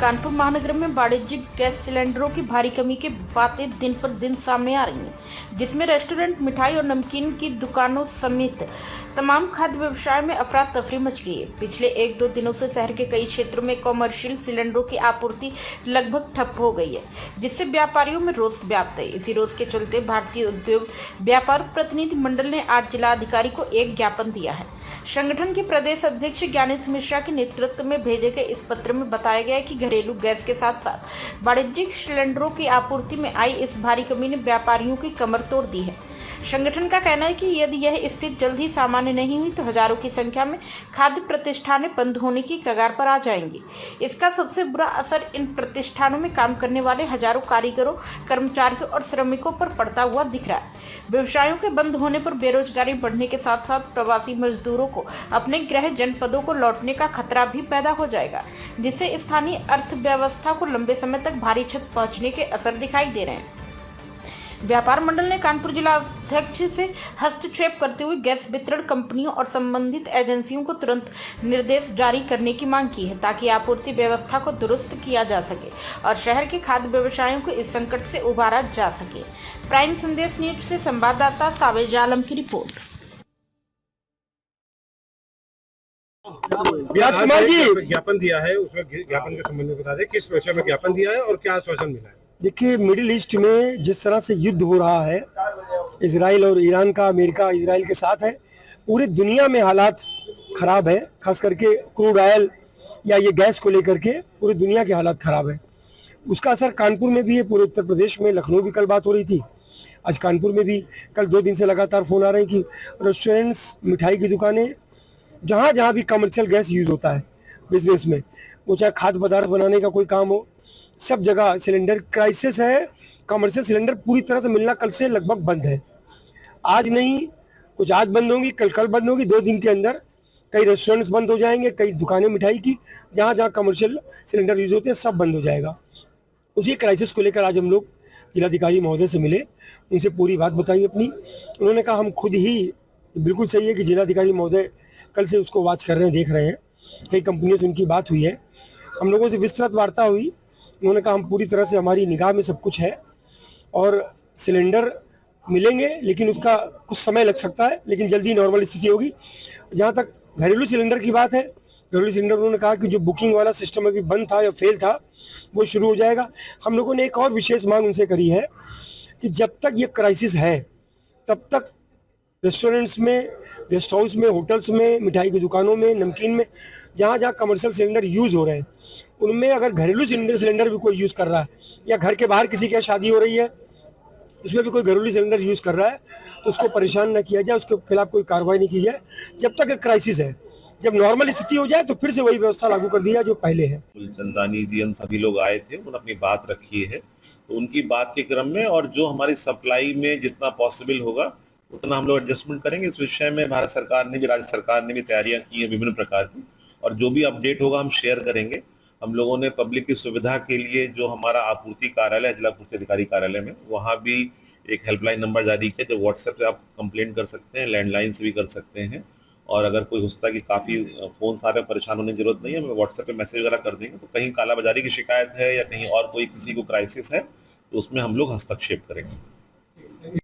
कानपुर महानगर में वाणिज्यिक गैस सिलेंडरों की भारी कमी की बातें दिन पर दिन सामने आ रही हैं, जिसमें रेस्टोरेंट, मिठाई और नमकीन की दुकानों समेत तमाम खाद्य व्यवसाय में अफरा तफरी मच गई है। पिछले 1-2 दिनों से शहर के कई क्षेत्रों में कॉमर्शियल सिलेंडरों की आपूर्ति लगभग ठप हो गई है, जिससे व्यापारियों में रोष व्याप्त है। इसी रोष के चलते भारतीय उद्योग व्यापार प्रतिनिधि मंडल ने आज जिलाधिकारी को एक ज्ञापन दिया है। संगठन के प्रदेश अध्यक्ष ज्ञानेश मिश्रा के नेतृत्व में भेजे गए इस पत्र में बताया गया है कि घरेलू गैस के साथ साथ वाणिज्यिक सिलेंडरों की आपूर्ति में आई इस भारी कमी ने व्यापारियों की कमर तोड़ दी है। संगठन का कहना है कि यदि यह स्थिति जल्द ही सामान्य नहीं हुई तो हजारों की संख्या में खाद्य प्रतिष्ठानें बंद होने की कगार पर आ जाएंगी। इसका सबसे बुरा असर इन प्रतिष्ठानों में काम करने वाले हजारों कारीगरों, कर्मचारियों और श्रमिकों पर पड़ता हुआ दिख रहा है। व्यवसायों के बंद होने पर बेरोजगारी बढ़ने के साथ साथ प्रवासी मजदूरों को अपने गृह जनपदों को लौटने का खतरा भी पैदा हो जाएगा, जिससे स्थानीय अर्थव्यवस्था को लंबे समय तक भारी क्षति पहुंचने के असर दिखाई दे रहे हैं। व्यापार मंडल ने कानपुर जिला अध्यक्ष से हस्तक्षेप करते हुए गैस वितरण कंपनियों और संबंधित एजेंसियों को तुरंत निर्देश जारी करने की मांग की है, ताकि आपूर्ति व्यवस्था को दुरुस्त किया जा सके और शहर के खाद्य व्यवसायों को इस संकट से उबारा जा सके। प्राइम संदेश न्यूज से संवाददाता सावेज आलम की रिपोर्ट। कुमार जी ज्ञापन दिया है, उसमें ज्ञापन के संबंध में बता दें किस विषय में ज्ञापन दिया है और क्या आश्वासन मिला है। देखिए, मिडिल ईस्ट में जिस तरह से युद्ध हो रहा है, इजराइल और ईरान का, अमेरिका इजराइल के साथ है, पूरी दुनिया में हालात खराब है। खास करके क्रूड ऑयल या ये गैस को लेकर के पूरी दुनिया के हालात खराब है। उसका असर कानपुर में भी है, पूरे उत्तर प्रदेश में। लखनऊ भी कल बात हो रही थी, आज कानपुर में भी कल 2 दिन से लगातार फोन आ रहे हैं कि रेस्टोरेंट्स, मिठाई की दुकानें, जहाँ जहाँ भी कमर्शियल गैस यूज़ होता है बिजनेस में, वो चाहे खाद्य पदार्थ बनाने का कोई काम हो, सब जगह सिलेंडर क्राइसिस है। कमर्शियल सिलेंडर पूरी तरह से मिलना कल से लगभग बंद है। आज नहीं, कुछ आज बंद होंगी, कल बंद होगी। 2 दिन के अंदर कई रेस्टोरेंट्स बंद हो जाएंगे, कई दुकानें मिठाई की जहाँ जहाँ कमर्शियल सिलेंडर यूज होते हैं सब बंद हो जाएगा। उसी क्राइसिस को लेकर आज हम लोग जिलाधिकारी महोदय से मिले, उनसे पूरी बात बताई अपनी। उन्होंने कहा हम खुद ही, बिल्कुल सही है कि जिलाधिकारी महोदय कल से उसको वॉच कर रहे हैं, देख रहे हैं। कई कंपनियों से उनकी बात हुई है, हम लोगों से विस्तृत वार्ता हुई। उन्होंने कहा हम पूरी तरह से, हमारी निगाह में सब कुछ है और सिलेंडर मिलेंगे, लेकिन उसका कुछ समय लग सकता है, लेकिन जल्दी नॉर्मल स्थिति होगी। जहाँ तक घरेलू सिलेंडर की बात है, घरेलू सिलेंडर उन्होंने कहा कि जो बुकिंग वाला सिस्टम अभी बंद था या फेल था, वो शुरू हो जाएगा। हम लोगों ने एक और विशेष मांग उनसे करी है कि जब तक ये क्राइसिस है तब तक रेस्टोरेंट्स में, गेस्ट हाउस में, होटल्स में, मिठाई की दुकानों में, नमकीन में, जहाँ जहाँ कमर्शियल सिलेंडर यूज़ हो रहे हैं, उनमें अगर घरेलू सिलेंडर भी कोई यूज़ कर रहा है, या घर के बाहर किसी की शादी हो रही है उसमें भी कोई घरेलू सिलेंडर यूज़ कर रहा है, तो उसको परेशान न किया जाए, उसके खिलाफ कोई कार्रवाई नहीं की जाए जब तक एक क्राइसिस है। जब नॉर्मल स्थिति हो जाए तो फिर से वही व्यवस्था लागू कर दी जाए जो पहले है। चंदानी जी, हम सभी लोग आए थे, उन्होंने अपनी बात रखी है, तो उनकी बात के क्रम में और जो हमारी सप्लाई में जितना पॉसिबल होगा उतना हम लोग एडजस्टमेंट करेंगे। इस विषय में भारत सरकार ने भी, राज्य सरकार ने भी तैयारियां की हैं विभिन्न प्रकार की, और जो भी अपडेट होगा हम शेयर करेंगे। हम लोगों ने पब्लिक की सुविधा के लिए जो हमारा आपूर्ति कार्यालय है, जिला आपूर्ति अधिकारी कार्यालय में, वहाँ भी एक हेल्पलाइन नंबर जारी किया, जो व्हाट्सएप से आप कंप्लेंट कर सकते हैं, लैंडलाइन से भी कर सकते हैं। और अगर कोई होता है कि काफ़ी फ़ोन सारे परेशान होने की जरूरत नहीं है, हम व्हाट्सएप पे मैसेज वगैरह कर देंगे। तो कहीं कालाबाजारी की शिकायत है या कहीं और कोई किसी को क्राइसिस है तो उसमें हम लोग हस्तक्षेप करेंगे।